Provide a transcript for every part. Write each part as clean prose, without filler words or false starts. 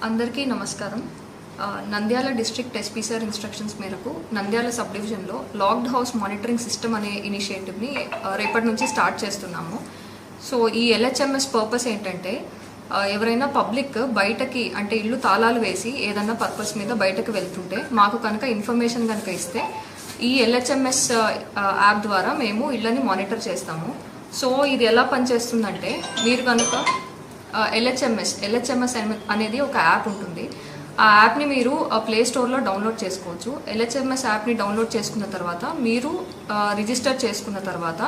అందరికీ నమస్కారం. Nandyal district SP sir instructions మేరకు నంద్యాల సబ్ డివిజన్లో లాక్డ్ హౌస్ మానిటరింగ్ సిస్టమ్ అనే ఇనిషియేటివ్ని రేపటి నుంచి స్టార్ట్ చేస్తున్నాము. సో ఈ ఎల్హెచ్ఎంఎస్ పర్పస్ ఏంటంటే, ఎవరైనా పబ్లిక్ బయటకి అంటే ఇల్లు తాళాలు వేసి ఏదన్నా పర్పస్ మీద బయటకు వెళ్తుంటే మాకు కనుక ఇన్ఫర్మేషన్ కనుక ఇస్తే ఈ ఎల్హెచ్ఎంఎస్ యాప్ ద్వారా మేము ఇళ్ళని మానిటర్ చేస్తాము. సో ఇది ఎలా పనిచేస్తుందంటే, మీరు కనుక ఎల్హెచ్ఎంఎస్ అనేది ఒక యాప్ ఉంటుంది. ఆ యాప్ని మీరు ప్లే స్టోర్లో డౌన్లోడ్ చేసుకోవచ్చు. ఎల్హెచ్ఎంఎస్ యాప్ని డౌన్లోడ్ చేసుకున్న తర్వాత మీరు రిజిస్టర్ చేసుకున్న తర్వాత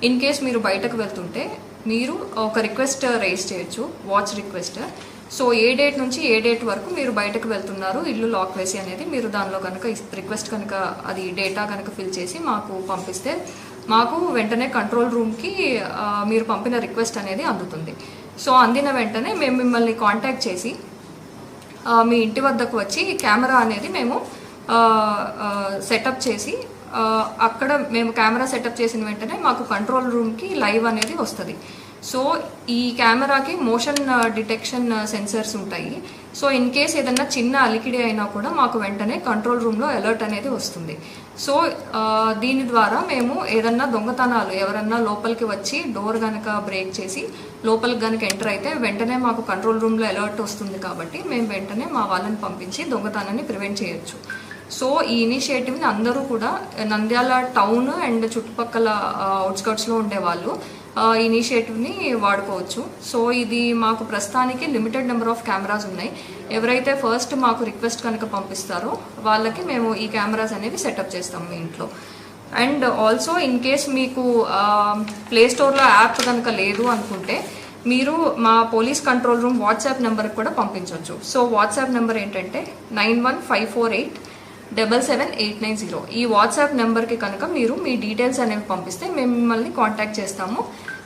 ఇన్ కేస్ మీరు బయటకు వెళ్తుంటే మీరు ఒక రిక్వెస్ట్ రేస్ చేయొచ్చు, వాచ్ రిక్వెస్ట్. సో ఏ డేట్ నుంచి ఏ డేట్ వరకు మీరు బయటకు వెళ్తున్నారు ఇల్లు లాక్ వేసి అనేది మీరు దానిలో కనుక రిక్వెస్ట్ కనుక అది డేటా కనుక ఫిల్ చేసి మాకు పంపిస్తే మాకు వెంటనే కంట్రోల్ రూమ్కి మీరు పంపిన రిక్వెస్ట్ అనేది అందుతుంది. సో అందిన వెంటనే మేము మిమ్మల్ని కాంటాక్ట్ చేసి మీ ఇంటి వద్దకు వచ్చి కెమెరా అనేది మేము సెటప్ చేసి అక్కడ మేము కెమెరా సెటప్ చేసిన వెంటనే మాకు కంట్రోల్ రూమ్కి లైవ్ అనేది వస్తుంది. సో ఈ కెమెరాకి మోషన్ డిటెక్షన్ సెన్సర్స్ ఉంటాయి. సో ఇన్ కేస్ ఏదన్నా చిన్న అలికిడి అయినా కూడా మాకు వెంటనే కంట్రోల్ రూమ్లో అలర్ట్ అనేది వస్తుంది. సో దీని ద్వారా మేము ఏదన్నా దొంగతనాలు ఎవరన్నా లోపలికి వచ్చి డోర్ కనుక బ్రేక్ చేసి లోపలికి కనుక ఎంటర్ అయితే వెంటనే మాకు కంట్రోల్ రూమ్లో అలర్ట్ వస్తుంది. కాబట్టి మేము వెంటనే మా వాళ్ళని పంపించి దొంగతనాన్ని ప్రివెంట్ చేయొచ్చు. సో ఈ ఇనిషియేటివ్ని అందరూ కూడా నంద్యాల టౌన్ అండ్ చుట్టుపక్కల అవుట్స్కర్ట్స్లో ఉండేవాళ్ళు ఇనిషియేటివ్ని వాడుకోవచ్చు. సో ఇది మాకు ప్రస్తుతానికి లిమిటెడ్ నెంబర్ ఆఫ్ కెమెరాస్ ఉన్నాయి. ఎవరైతే ఫస్ట్ మాకు రిక్వెస్ట్ కనుక పంపిస్తారో వాళ్ళకి మేము ఈ కెమెరాస్ అనేవి సెటప్ చేస్తాం మీ ఇంట్లో. అండ్ ఆల్సో ఇన్ కేస్ మీకు ప్లే స్టోర్లో యాప్ కనుక లేదు అనుకుంటే మీరు మా పోలీస్ కంట్రోల్ రూమ్ వాట్సాప్ నెంబర్కి కూడా పంపించవచ్చు. సో వాట్సాప్ నెంబర్ ఏంటంటే 9154877890. ఈ వాట్సాప్ నెంబర్కి కనుక మీరు మీ డీటెయిల్స్ అనేవి పంపిస్తే మేము మిమ్మల్ని కాంటాక్ట్ చేస్తాము.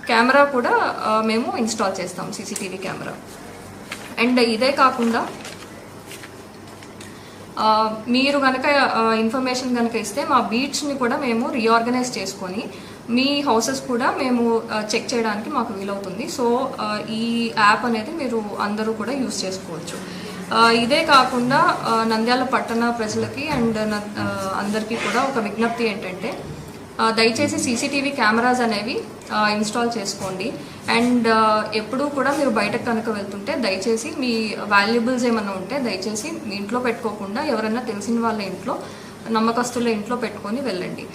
కెమెరా కూడా మేము ఇన్స్టాల్ చేస్తాము, సీసీటీవీ కెమెరా. అండ్ ఇదే కాకుండా మీరు కనుక ఇన్ఫర్మేషన్ కనుక ఇస్తే మా బీట్స్ని కూడా మేము రీఆర్గనైజ్ చేసుకొని మీ హౌసెస్ కూడా మేము చెక్ చేయడానికి మాకు వీలవుతుంది. సో ఈ యాప్ అనేది మీరు అందరూ కూడా యూజ్ చేసుకోవచ్చు. ఇదే కాకుండా నంద్యాల పట్టణ ప్రజలకి అండ్ అందరికీ కూడా ఒక విజ్ఞప్తి ఏంటంటే, దయచేసి సీసీటీవీ కెమెరాస్ అనేవి ఇన్స్టాల్ చేసుకోండి. అండ్ ఎప్పుడూ కూడా మీరు బయటకు కనుక వెళ్తుంటే దయచేసి మీ వాల్యుబుల్స్ ఏమైనా ఉంటే దయచేసి మీ ఇంట్లో పెట్టుకోకుండా ఎవరైనా తెలిసిన వాళ్ళ ఇంట్లో, నమ్మకస్తుల ఇంట్లో పెట్టుకొని వెళ్ళండి.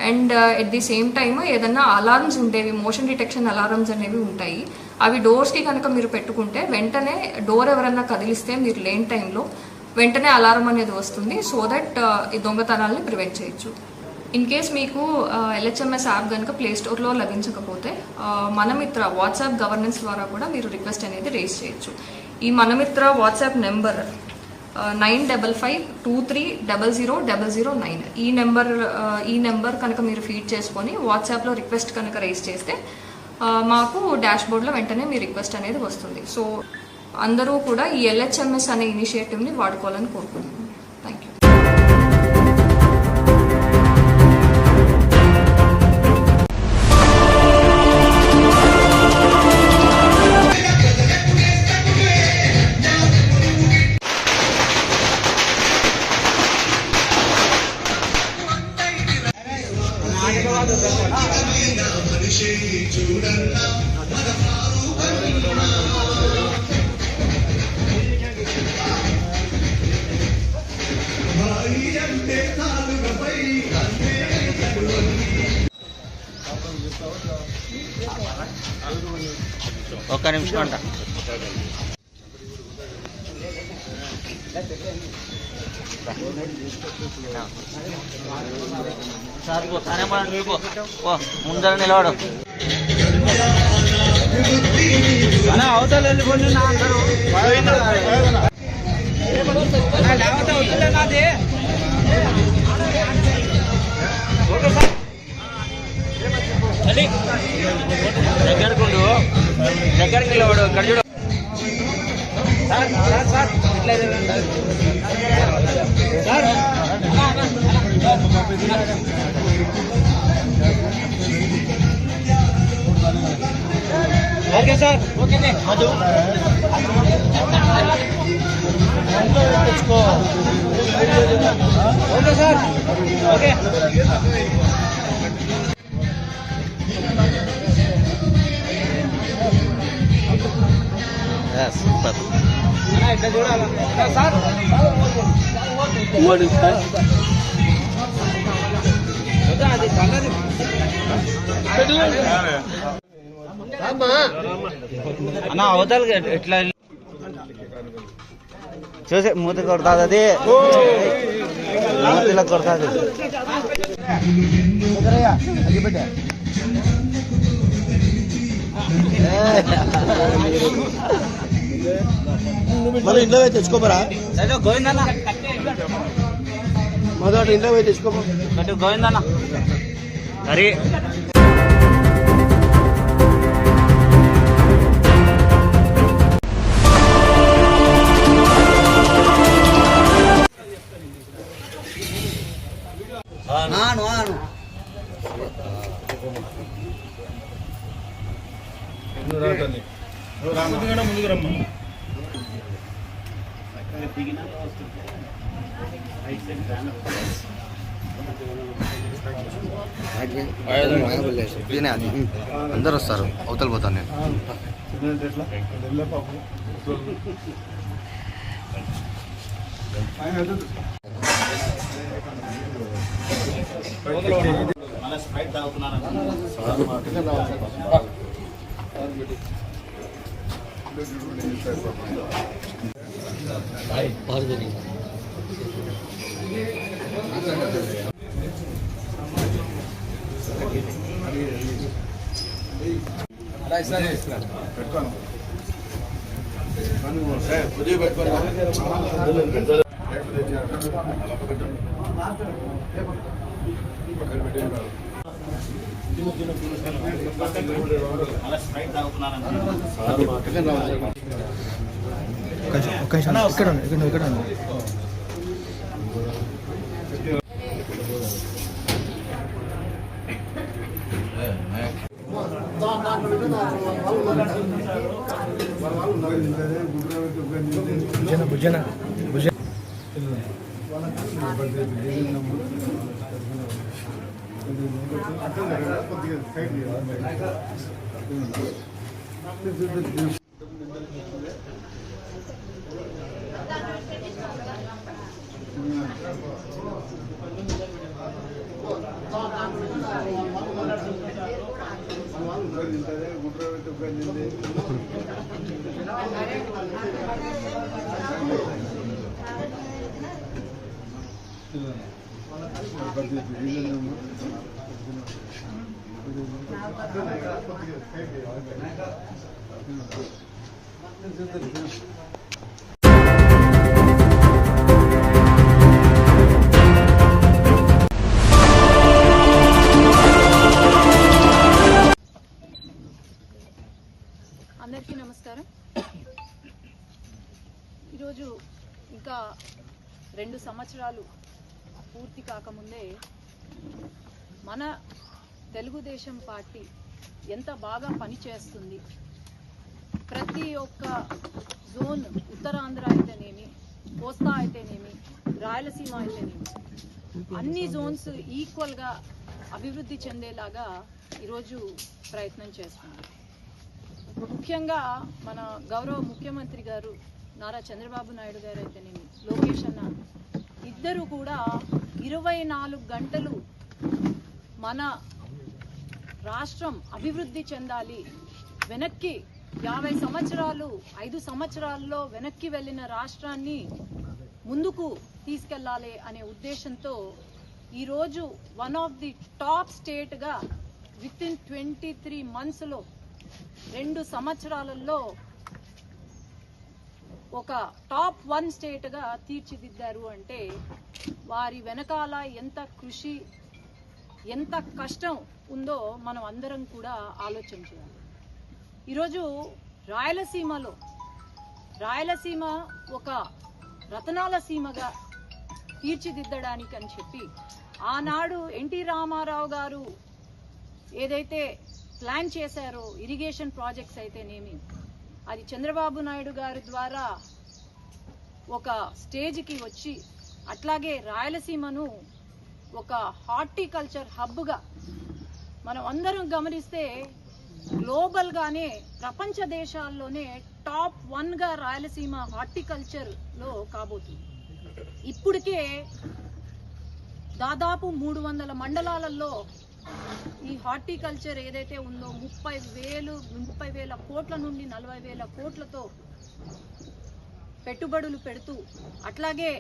And at the same time ఏదన్నా అలారమ్స్ ఉండేవి, మోషన్ డిటెక్షన్ అలారమ్స్ అనేవి ఉంటాయి. అవి డోర్స్కి కనుక మీరు పెట్టుకుంటే వెంటనే డోర్ ఎవరన్నా కదిలిస్తే మీరు లేని టైంలో వెంటనే అలారం అనేది వస్తుంది. సో దట్ ఈ దొంగతనాలని ప్రివెంట్ చేయొచ్చు. ఇన్ కేస్ మీకు ఎల్హెచ్ఎంఎస్ యాప్ కనుక ప్లే స్టోర్లో లభించకపోతే మనమిత్ర వాట్సాప్ గవర్నెన్స్ ద్వారా కూడా మీరు రిక్వెస్ట్ అనేది రేస్ చేయొచ్చు. ఈ మనమిత్ర వాట్సాప్ నెంబర్ 9523000009. ఈ నెంబర్ కనుక మీరు ఫీడ్ చేసుకొని వాట్సాప్లో రిక్వెస్ట్ కనుక రేస్ చేస్తే మాకు డాష్ బోర్డ్లో వెంటనే మీ రిక్వెస్ట్ అనేది వస్తుంది. సో అందరూ కూడా ఈ ఎల్హెచ్ఎంఎస్ అనే ఇనిషియేటివ్ని వాడుకోవాలని కోరుకుంటున్నాను. Thank you. ఒక్క నిమిషం అంట. సార్ తానే పడండి, ముందర నిలబడు. అవతల వెళ్ళిపోండి నా అందరూ అవుతుండే నాది. దగ్గరకు నిలబడు. ఇక్కడ చూడు sir okay sir, okay Madhu. Okay sir okay super ఇట్లా చూడాలి సార్ అన్న అవతల ఎట్లా చూసే మూతి కొడతాది అది మూతిలో కొడతాది మళ్ళీ ఇంట్లో పోయి తెచ్చుకోమరా గోవిందన్న మొదటి ఇంట్లో పోయి తెచ్చుకోమా గోవిందన్న అరే ముందుకు రమ్మా అందరు వస్తారు అవతల పోతాను నేను ఇక్కడ భుజన అందరికీ నమస్కారం. ఈరోజు ఇంకా 2 సంవత్సరాలు పూర్తి కాకముందే మన తెలుగుదేశం పార్టీ ఎంత బాగా పనిచేస్తుంది, ప్రతి ఒక్క జోన్, ఉత్తరాంధ్ర అయితేనేమి, కోస్తా అయితేనేమి, రాయలసీమ అయితేనేమి, అన్ని జోన్స్ ఈక్వల్గా అభివృద్ధి చెందేలాగా ఈరోజు ప్రయత్నం చేస్తుంది. ముఖ్యంగా మన గౌరవ ముఖ్యమంత్రి గారు నారా చంద్రబాబు నాయుడు గారు అయితేనేమి, లోకేష్ అన్న ఇద్దరు కూడా 24 గంటలు మన రాష్ట్రం అభివృద్ధి చెందాలి, వెనక్కి 50 సంవత్సరాలు 5 సంవత్సరాల్లో వెనక్కి వెళ్ళిన రాష్ట్రాన్ని ముందుకు తీసుకెళ్లాలి అనే ఉద్దేశంతో ఈరోజు వన్ ఆఫ్ ది టాప్ స్టేట్గా వితిన్ 23 మంత్స్లో 2 సంవత్సరాలలో ఒక టాప్ 1 స్టేట్గా తీర్చిదిద్దారు అంటే వారి వెనకాల ఎంత కృషి, ఎంత కష్టం ఉందో మనం అందరం కూడా ఆలోచన చేయాలి. ఈరోజు రాయలసీమ ఒక రతనాల సీమగా తీర్చిదిద్దడానికి అని చెప్పి ఆనాడు ఎన్టీ రామారావు గారు ఏదైతే ప్లాన్ చేశారో, ఇరిగేషన్ ప్రాజెక్ట్స్ అయితేనేమి, అది చంద్రబాబు నాయుడు గారి ద్వారా ఒక స్టేజ్కి వచ్చి అట్లాగే రాయలసీమను ఒక హార్టికల్చర్ హబ్గా మనం అందరం గమనిస్తే గ్లోబల్గానే ప్రపంచ దేశాల్లోనే టాప్ 1గా రాయలసీమ హార్టికల్చర్లో కాబోతుంది. ఇప్పటికే దాదాపు 300 మండలాలలో ఈ హార్టికల్చర్ ఏదైతే ఉందో 30,000 కోట్ల నుండి 40,000 కోట్లతో పెట్టుబడులు పెడుతూ అట్లాగే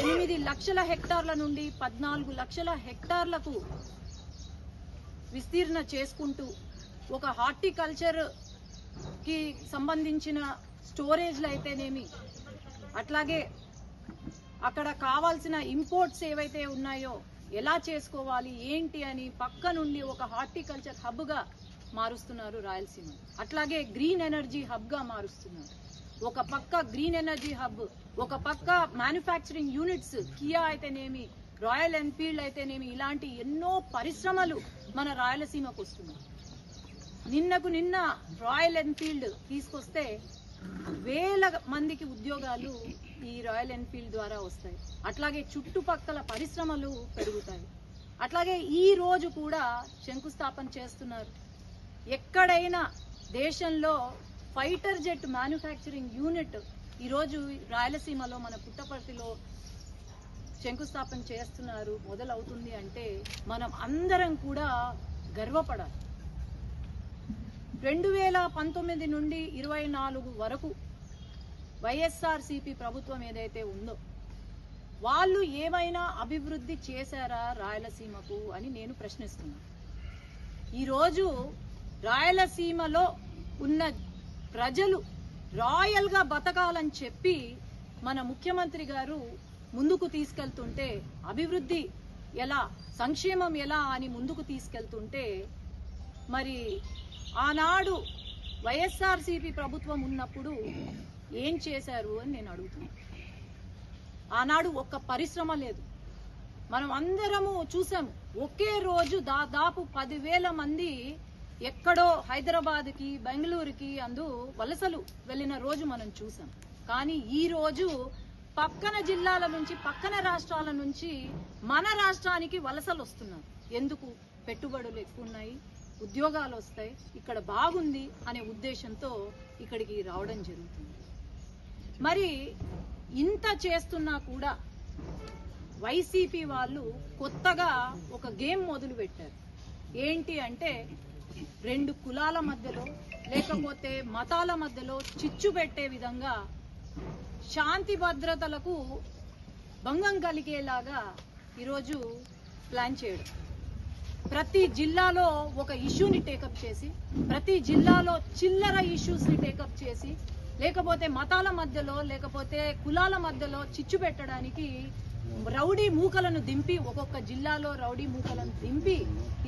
8 లక్షల హెక్టార్ల నుండి 14 లక్షల హెక్టార్లకు విస్తీర్ణ చేసుకుంటూ ఒక హార్టికల్చర్ కి సంబంధించిన స్టోరేజ్లు అయితేనేమి అట్లాగే అక్కడ కావాల్సిన ఇంపోర్ట్స్ ఏవైతే ఉన్నాయో ఎలా చేసుకోవాలి ఏంటి అని పక్క నుండి ఒక హార్టికల్చర్ హబ్గా మారుస్తున్నారు రాయలసీమ. అట్లాగే గ్రీన్ ఎనర్జీ హబ్గా మారుస్తున్నారు. ఒక పక్క గ్రీన్ ఎనర్జీ హబ్, ఒక పక్క మ్యానుఫ్యాక్చరింగ్ యూనిట్స్, కియా అయితేనేమి, రాయల్ ఎన్ఫీల్డ్ అయితేనేమి, ఇలాంటి ఎన్నో పరిశ్రమలు మన రాయలసీమకు వస్తున్నాయి. నిన్న రాయల్ ఎన్ఫీల్డ్ తీసుకొస్తే వేల మందికి ఉద్యోగాలు ఈ రాయల్ ఎన్ఫీల్డ్ ద్వారా వస్తాయి. అట్లాగే చుట్టుపక్కల పరిశ్రమలు పెరుగుతాయి. అట్లాగే ఈ రోజు కూడా శంకుస్థాపన చేస్తున్నారు. ఎక్కడైనా దేశంలో ఫైటర్ జెట్ మ్యానుఫ్యాక్చరింగ్ యూనిట్ ఈరోజు రాయలసీమలో మన పుట్టపర్తిలో శంకుస్థాపన చేస్తున్నారు, మొదలవుతుంది అంటే మనం అందరం కూడా గర్వపడాలి. 2019 నుండి 24 వరకు వైఎస్ఆర్సీపీ ప్రభుత్వం ఏదైతే ఉందో వాళ్ళు ఏమైనా అభివృద్ధి చేశారా రాయలసీమకు అని నేను ప్రశ్నిస్తున్నాను. ఈరోజు రాయలసీమలో ఉన్న ప్రజలు రాయల్గా బతకాలని చెప్పి మన ముఖ్యమంత్రి గారు ముందుకు తీసుకెళ్తుంటే, అభివృద్ధి ఎలా, సంక్షేమం ఎలా అని ముందుకు తీసుకెళ్తుంటే, మరి ఆనాడు వైఎస్ఆర్సీపీ ప్రభుత్వం ఉన్నప్పుడు ఏం చేశారు అని నేను అడుగుతున్నాను. ఆనాడు ఒక్క పరిశ్రమ లేదు. మనం అందరము చూసాము. ఒకే రోజు దాదాపు 10,000 మంది ఎక్కడో హైదరాబాద్కి, బెంగళూరుకి వలసలు వెళ్లిన రోజు మనం చూసాం. కానీ ఈ రోజు పక్కన జిల్లాల నుంచి, పక్కన రాష్ట్రాల నుంచి మన రాష్ట్రానికి వలసలు వస్తున్నారు. ఎందుకు? పెట్టుబడులు ఎక్కువ ఉన్నాయి, ఉద్యోగాలు వస్తాయి, ఇక్కడ బాగుంది అనే ఉద్దేశంతో ఇక్కడికి రావడం జరుగుతుంది. మరి ఇంత చేస్తున్నా కూడా వైసీపీ వాళ్ళు కొత్తగా ఒక గేమ్ మొదలు పెట్టారు. ఏంటి అంటే 2 కులాల మధ్యలో లేకపోతే మతాల మధ్యలో చిచ్చు పెట్టే విధంగా, శాంతి భద్రతలకు భంగం కలిగేలాగా ఈరోజు ప్లాన్ చేయడం. ప్రతి జిల్లాలో ఒక ఇష్యూని టేకప్ చేసి, ప్రతి జిల్లాలో చిల్లర ఇష్యూస్ని టేకప్ చేసి, లేకపోతే మతాల మధ్యలో లేకపోతే కులాల మధ్యలో చిచ్చు పెట్టడానికి రౌడీ మూకలను దింపి, ఒక్కొక్క జిల్లాలో రౌడీ మూకలను దింపి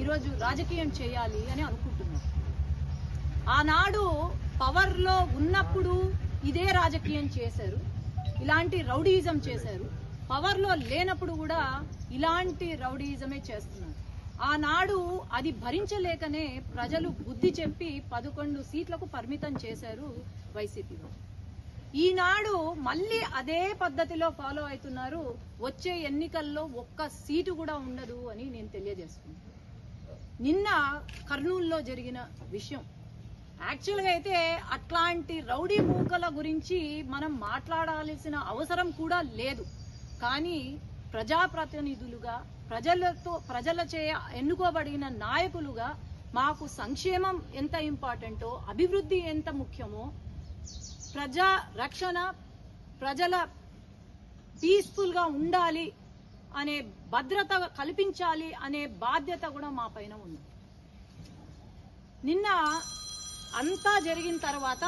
ఈరోజు రాజకీయం చేయాలి అని అనుకుంటున్నారు. ఆనాడు పవర్లో ఉన్నప్పుడు ఇదే రాజకీయం చేశారు, ఇలాంటి రౌడీయిజం చేశారు. పవర్లో లేనప్పుడు కూడా ఇలాంటి రౌడీయిజమే చేస్తున్నారు. ఆనాడు అది భరించలేకనే ప్రజలు బుద్ధి చెప్పి 11 సీట్లకు పరిమితం చేశారు వైసీపీ. ఈనాడు మళ్ళీ అదే పద్ధతిలో ఫాలో అవుతున్నారు. వచ్చే ఎన్నికల్లో ఒక్క సీటు కూడా ఉండదు అని నేను తెలియజేస్తున్నాను. నిన్న కర్నూలులో జరిగిన విషయం యాక్చువల్గా అయితే అట్లాంటి రౌడీ మూకల గురించి మనం మాట్లాడాల్సిన అవసరం కూడా లేదు. కానీ ప్రజాప్రతినిధులుగా, ప్రజలచే ఎన్నుకోబడిన నాయకులుగా మాకు సంక్షేమం ఎంత ఇంపార్టెంటో, అభివృద్ధి ఎంత ముఖ్యమో, ప్రజా రక్షణ, ప్రజల పీస్ఫుల్ గా ఉండాలి అనే భద్రత కల్పించాలి అనే బాధ్యత కూడా మా పైన ఉంది. నిన్న అంతా జరిగిన తర్వాత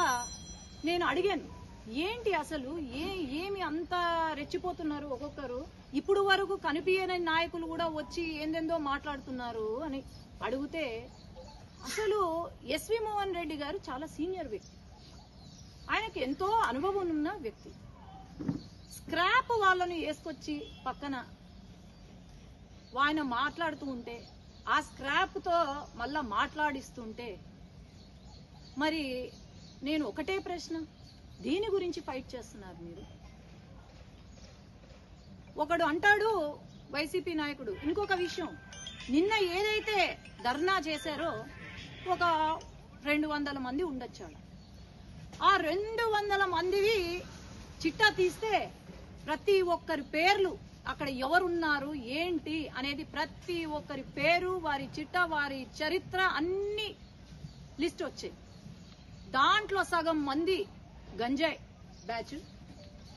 నేను అడిగాను, ఏంటి అసలు ఏమి అంత రెచ్చిపోతున్నారు ఒక్కొక్కరు, ఇప్పుడు వరకు కనిపించని నాయకులు కూడా వచ్చి ఏందేందో మాట్లాడుతున్నారు అని అడిగితే, అసలు ఎస్వి మోహన్ రెడ్డి గారు చాలా సీనియర్ వ్యక్తి, ఆయనకి ఎంతో అనుభవం ఉన్న వ్యక్తి. స్క్రాప్ వాళ్ళని వేసుకొచ్చి పక్కన ఆయన మాట్లాడుతూ ఉంటే, ఆ స్క్రాప్ తో మళ్ళా మాట్లాడిస్తుంటే, మరి నేను ఒకటే ప్రశ్న, దీని గురించి ఫైట్ చేస్తున్నారు మీరు? ఒకడు అంటాడు వైసీపీ నాయకుడు ఇంకొక విషయం, నిన్న ఏదైతే ధర్నా చేశారో ఒక 200 మంది ఉండొచ్చాడు. ఆ 200 మందివి చిట్టా తీస్తే ప్రతి ఒక్కరి పేర్లు అక్కడ ఎవరున్నారు ఏంటి అనేది ప్రతి ఒక్కరి పేరు, వారి చిట్టా, వారి చరిత్ర అన్ని లిస్ట్ వచ్చాయి. దాంట్లో సగం మంది గంజాయి బ్యాచ్,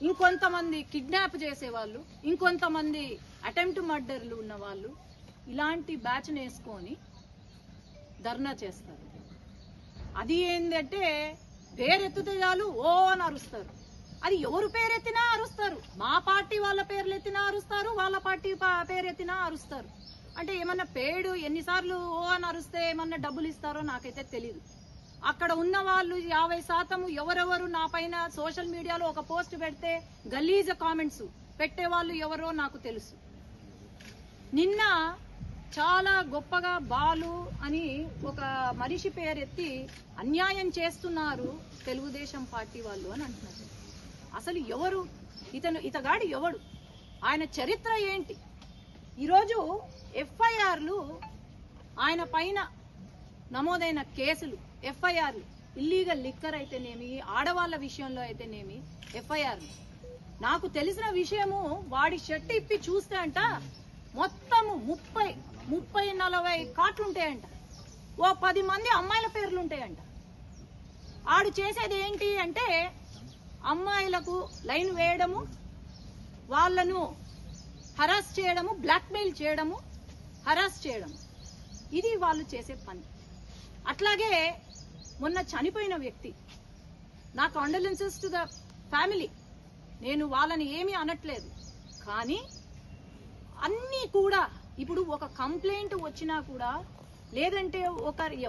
ఇంకొంతమంది కిడ్నాప్ చేసేవాళ్ళు, ఇంకొంతమంది అటెంప్ట్ మర్డర్లు ఉన్న వాళ్ళు ఇలాంటి బ్యాచ్ వేసుకొని ధర్నా చేస్తారు. అది ఏంటంటే పేరెత్తితే చాలు ఓ అని అరుస్తారు. అది ఎవరు పేరెత్తినా అరుస్తారు. మా పార్టీ వాళ్ళ పేర్లు ఎత్తినా అరుస్తారు, వాళ్ళ పార్టీ పేరెత్తినా అరుస్తారు. అంటే ఏమన్నా పేడు ఎన్నిసార్లు ఓ అని అరుస్తే ఏమన్నా డబ్బులు ఇస్తారో నాకైతే తెలీదు. అక్కడ ఉన్న వాళ్ళు 50% ఎవరెవరు నా పైన సోషల్ మీడియాలో ఒక పోస్ట్ పెడితే గలీజ కామెంట్స్ పెట్టేవాళ్ళు ఎవరో నాకు తెలుసు. నిన్న చాలా గొప్పగా బాలు అని ఒక మనిషి పేరెత్తి అన్యాయం చేస్తున్నారు తెలుగుదేశం పార్టీ వాళ్ళు అని అంటున్నారు. అసలు ఎవరు ఇతగాడు ఎవడు, ఆయన చరిత్ర ఏంటి? ఈరోజు ఎఫ్ఐఆర్లు, ఆయన పైన నమోదైన కేసులు, ఎఫ్ఐఆర్లు, ఇల్లీగల్ లిక్కర్ అయితేనేమి, ఆడవాళ్ల విషయంలో అయితేనేమి ఎఫ్ఐఆర్లు. నాకు తెలిసిన విషయము, వాడి షర్ట్ ఇప్పి చూస్తే అంట మొత్తము 30-40 కార్డులుంటాయంట. ఓ 10 మంది అమ్మాయిల పేర్లుంటాయంట. ఆడు చేసేది ఏంటి అంటే అమ్మాయిలకు లైన్ వేయడము, వాళ్లను హరాస్ చేయడము, బ్లాక్మెయిల్ చేయడము, హరాస్ చేయడము, ఇది వాళ్ళు చేసే పని. అట్లాగే మొన్న చనిపోయిన వ్యక్తి, నా కండోలెన్సెస్ టు ద ఫ్యామిలీ, నేను వాళ్ళని ఏమీ అనట్లేదు. కానీ అన్నీ కూడా ఇప్పుడు ఒక కంప్లైంట్ వచ్చినా కూడా, లేదంటే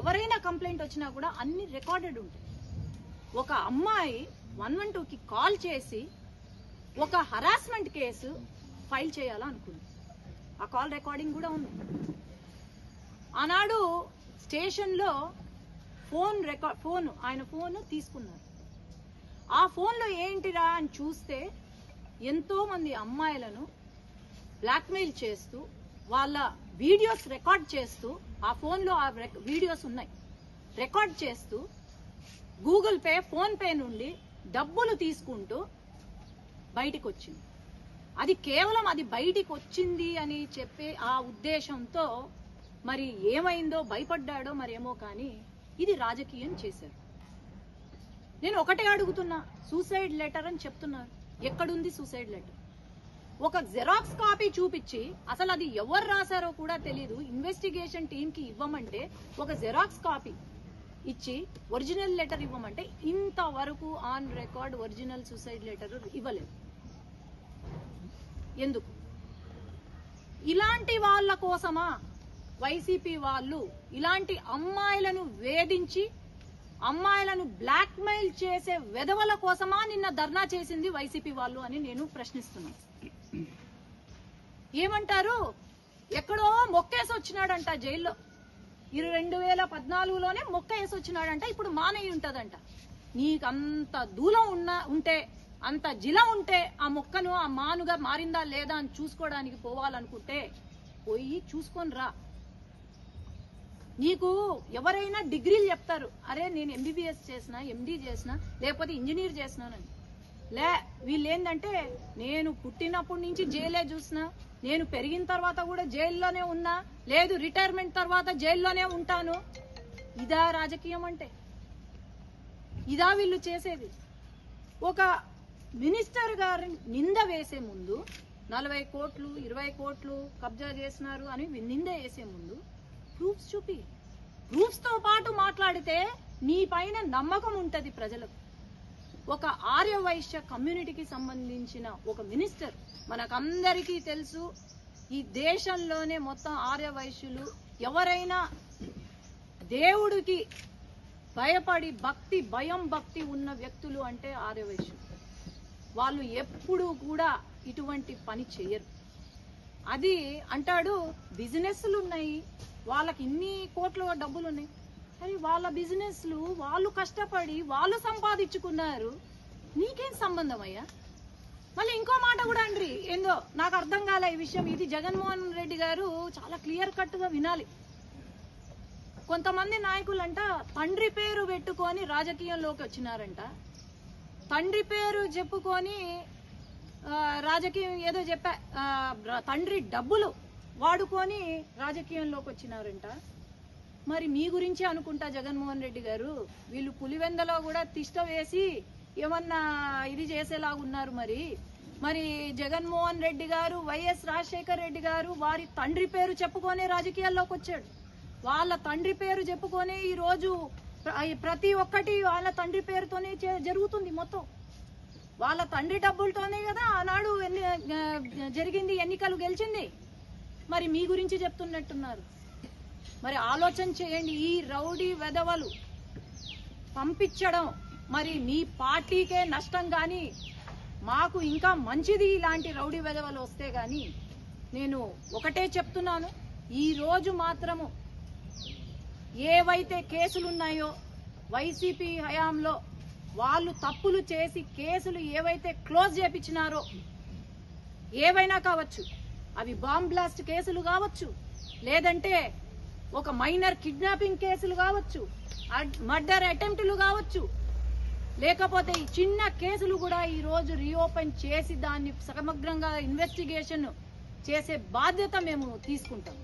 ఎవరైనా కంప్లైంట్ వచ్చినా కూడా అన్ని రికార్డెడ్ ఉంటాయి. ఒక అమ్మాయి 112కి కాల్ చేసి ఒక హరాస్మెంట్ కేసు ఫైల్ చేయాలనుకుంది. ఆ కాల్ రికార్డింగ్ కూడా ఉంది. ఆనాడు స్టేషన్లో ఆయన ఫోన్ తీసుకున్నారు. ఆ ఫోన్లో ఏంటిరా అని చూస్తే ఎంతో మంది అమ్మాయిలను బ్లాక్మెయిల్ చేస్తూ వాళ్ళ వీడియోస్ రికార్డ్ చేస్తూ, ఆ ఫోన్లో ఆ వీడియోస్ ఉన్నాయి, రికార్డ్ చేస్తూ గూగుల్ పే, ఫోన్ పే నుండి డబ్బులు తీసుకుంటూ బయటికి వచ్చింది. అది కేవలం అది బయటికి వచ్చింది అని చెప్పే ఆ ఉద్దేశంతో మరి ఏమైందో, భయపడ్డాడో మరేమో, కానీ ఇది రాజకీయం చేశారు. నేను ఒకటే అడుగుతున్నా, సూసైడ్ లెటర్ అని చెప్తున్నారు, ఎక్కడుంది సూసైడ్ లెటర్? ఒక జెరాక్స్ కాపీ చూపించి, అసలు అది ఎవరు రాశారో కూడా తెలీదు, ఇన్వెస్టిగేషన్ టీమ్ కి ఇవ్వమంటే ఒక జెరాక్స్ కాపీ ఇచ్చి ఒరిజినల్ లెటర్ ఇవ్వమంటే ఇంతవరకు on record original suicide letter ఇవ్వలేదు. ఎందుకు? ఇలాంటి వాళ్ళ కోసమా వైసీపీ వాళ్ళు ఇలాంటి అమ్మాయిలను వేధించి అమ్మాయిలను బ్లాక్మెయిల్ చేసే వెధవల కోసమా నిన్న ధర్నా చేసింది వైసీపీ వాళ్ళు అని నేను ప్రశ్నిస్తున్నాను. ఏమంటారు? ఎక్కడో మొక్కేసి వచ్చినాడంట జైల్లో, 2014లోనే మొక్క వేసి వచ్చినాడంట, ఇప్పుడు మానేయి ఉంటదంట. నీకు అంత దూలం ఉంటే, అంత జిల ఉంటే, ఆ మొక్కను ఆ మానుగా మారిందా లేదా అని చూసుకోవడానికి పోవాలనుకుంటే పోయి చూసుకొని రా. నీకు ఎవరైనా డిగ్రీలు చెప్తారు, అరే నేను ఎంబీబీఎస్ చేసిన, ఎండీ చేసిన, లేకపోతే ఇంజనీర్ చేసినానని. వీళ్ళేందంటే నేను పుట్టినప్పటి నుంచి జైలే చూసినా, నేను పెరిగిన తర్వాత కూడా జైల్లోనే ఉన్నా, లేదు రిటైర్మెంట్ తర్వాత జైల్లోనే ఉంటాను. ఇదా రాజకీయం అంటే? ఇదా వీళ్ళు చేసేది? ఒక మినిస్టర్ గారిని నింద వేసే ముందు 40 కోట్లు 20 కోట్లు కబ్జా చేసినారు అని నింద వేసే ముందు ప్రూఫ్స్ చూపి, ప్రూఫ్స్ తో పాటు మాట్లాడితే నీ పైన నమ్మకం ఉంటది ప్రజలకు. ఒక ఆర్య వైశ్య కమ్యూనిటీకి సంబంధించిన ఒక మినిస్టర్, మనకందరికీ తెలుసు ఈ దేశంలోనే మొత్తం ఆర్య వైశ్యులు ఎవరైనా దేవుడికి భయపడి భక్తి ఉన్న వ్యక్తులు అంటే ఆర్య వైశ్యులు. వాళ్ళు ఎప్పుడూ కూడా ఇటువంటి పని చెయ్యరు. అది అంటాడు బిజినెస్లు ఉన్నాయి, వాళ్ళకి ఇన్ని కోట్ల డబ్బులు ఉన్నాయి. అరే వాళ్ళ బిజినెస్లు వాళ్ళు కష్టపడి వాళ్ళు సంపాదించుకున్నారు, నీకేం సంబంధం అయ్యా? మళ్ళీ ఇంకో మాట కూడా అండ్రి ఏందో నాకు అర్థం కాలే ఈ విషయం. ఇది జగన్మోహన్ రెడ్డి గారు చాలా క్లియర్ కట్ గా వినాలి. కొంతమంది నాయకులంట తండ్రి పేరు పెట్టుకొని రాజకీయంలోకి వచ్చినారంట. తండ్రి పేరు చెప్పుకొని రాజకీయం ఏదో చెప్పా, తండ్రి డబ్బులు వాడుకొని రాజకీయంలోకి వచ్చినారంట. మరి మీ గురించే అనుకుంటా జగన్మోహన్ రెడ్డి గారు. వీళ్ళు పులివెందలో కూడా తిష్ట వేసి ఏమన్నా ఇది చేసేలాగున్నారు. మరి జగన్మోహన్ రెడ్డి గారు, వైఎస్ రాజశేఖర్ రెడ్డి గారు వారి తండ్రి పేరు చెప్పుకొనే రాజకీయాల్లోకి వచ్చాడు. వాళ్ళ తండ్రి పేరు చెప్పుకొని ఈ రోజు ప్రతి ఒక్కటి వాళ్ళ తండ్రి పేరుతోనే జరుగుతుంది. మొత్తం వాళ్ళ తండ్రి డబ్బులతోనే కదా ఆనాడు జరిగింది, ఎన్నికలు గెలిచింది. మరి మీ గురించి చెప్తున్నట్టున్నారు. మరి ఆలోచన చేయండి. ఈ రౌడీ వెధవలు పంపించడం మరి మీ పార్టీకే నష్టం, కానీ మాకు ఇంకా మంచిది ఇలాంటి రౌడీ వెధవలు వస్తే. కానీ నేను ఒకటే చెప్తున్నాను, ఈ రోజు మాత్రము ఏవైతే కేసులున్నాయో వైసీపీ హయాంలో వాళ్ళు తప్పులు చేసి కేసులు ఏవైతే క్లోజ్ చేపించినారో, ఏవైనా కావచ్చు, అవి బాంబ్ బ్లాస్ట్ కేసులు కావచ్చు, లేదంటే ఒక మైనర్ కిడ్నాపింగ్ కేసులు కావచ్చు, మర్డర్ అటెంప్ట్లు కావచ్చు, లేకపోతే ఈ చిన్న కేసులు కూడా ఈ రోజు రీఓపెన్ చేసి దాన్ని సమగ్రంగా ఇన్వెస్టిగేషన్ చేసే బాధ్యత మేము తీసుకుంటాం.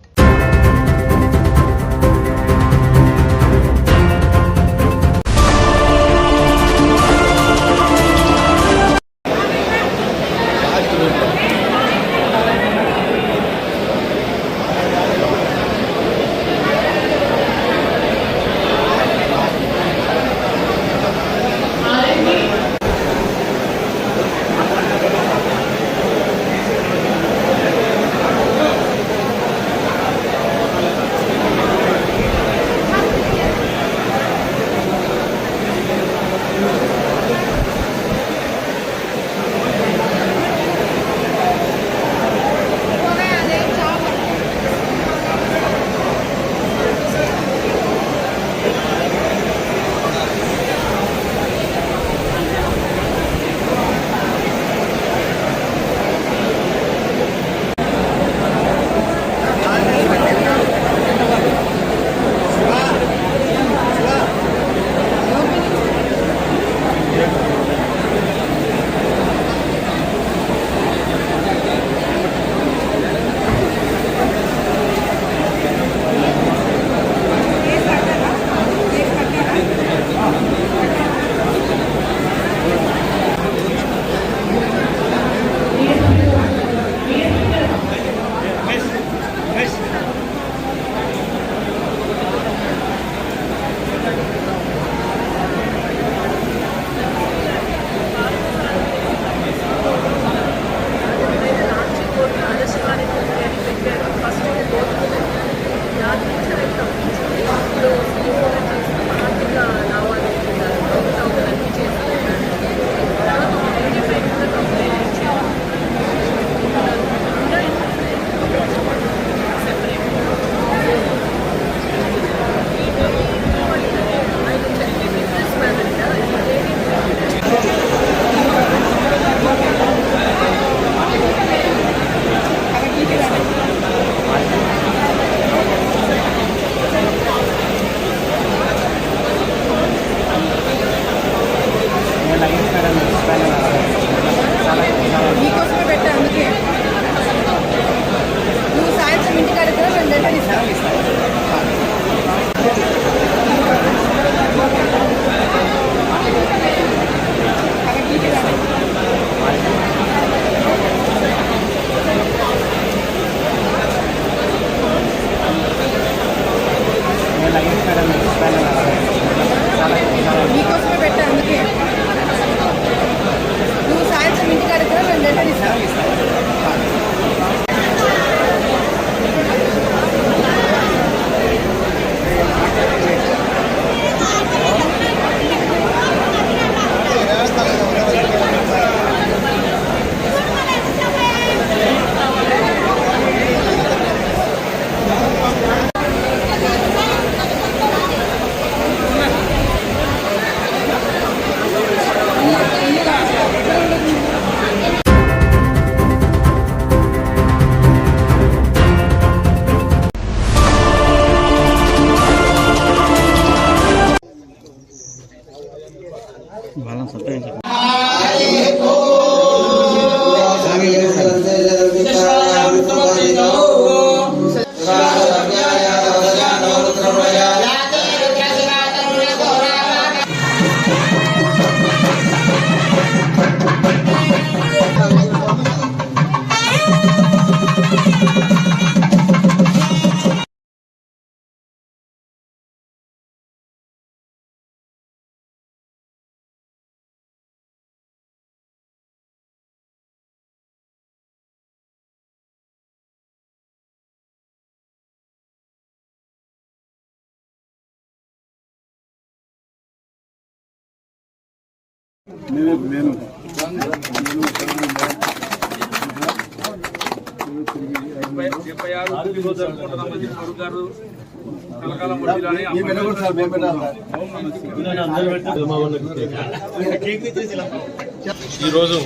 ఈరోజు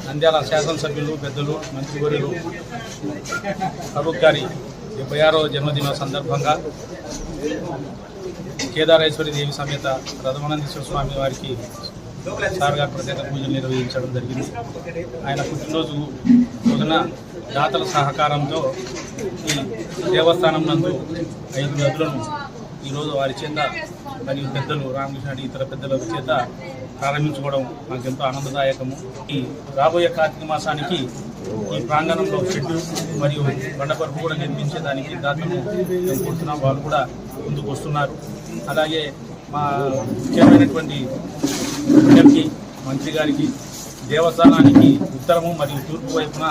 నంద్యాల శాసనసభ్యులు పెద్దలు మంత్రివర్యులు ఫరూక్ గారి 76వ జన్మదిన సందర్భంగా కేదారేశ్వరి దేవి సమేత రథమానందేశ్వర స్వామి వారికి సార్ గారు ప్రత్యేక పూజలు నిర్వహించడం జరిగింది. ఆయన పుట్టినరోజు రోజున దాతల సహకారంతో ఈ దేవస్థానం నందు 5 గదులను ఈరోజు వారి చేత మరియు పెద్దలు రామకృష్ణ ఇతర పెద్దల చేత ప్రారంభించుకోవడం నాకు ఎంతో ఆనందదాయకము. ఈ రాబోయే కార్తీక మాసానికి ఈ ప్రాంగణంలో షెడ్డు మరియు బండపరుపు కూడా నిర్మించేదానికి దాతను మేము కోరుతున్నాం. వాళ్ళు కూడా ముందుకు వస్తున్నారు. అలాగే మా ముఖ్యమైనటువంటి ప్రజలకి, మంత్రి గారికి దేవస్థానానికి ఉత్తరము మరియు తూర్పు వైపున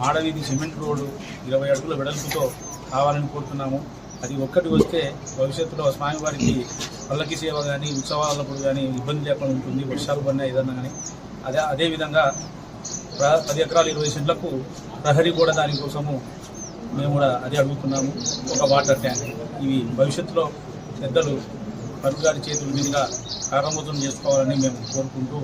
మాడవీధి సిమెంట్ రోడ్డు 20 అడుగుల వెడల్పుతో కావాలని కోరుతున్నాము. అది ఒక్కటి వస్తే భవిష్యత్తులో స్వామివారికి పల్లకి సేవ కానీ ఉత్సవాలప్పుడు కానీ ఇబ్బంది లేకుండా ఉంటుంది. వర్షాలు పడినా ఏదన్నా కానీ అదేవిధంగా 10 ఎకరాలు 20 సెంట్లకు ప్రహరీ కూడా దానికోసము మేము కూడా అదే అడుగుతున్నాము. ఒక వాటర్ ట్యాంక్ ఇవి భవిష్యత్తులో పెద్దలు ఫరూక్ గారి చేతుల మీదుగా ప్రారంభోత్సవం చేసుకోవాలని మేము కోరుకుంటూ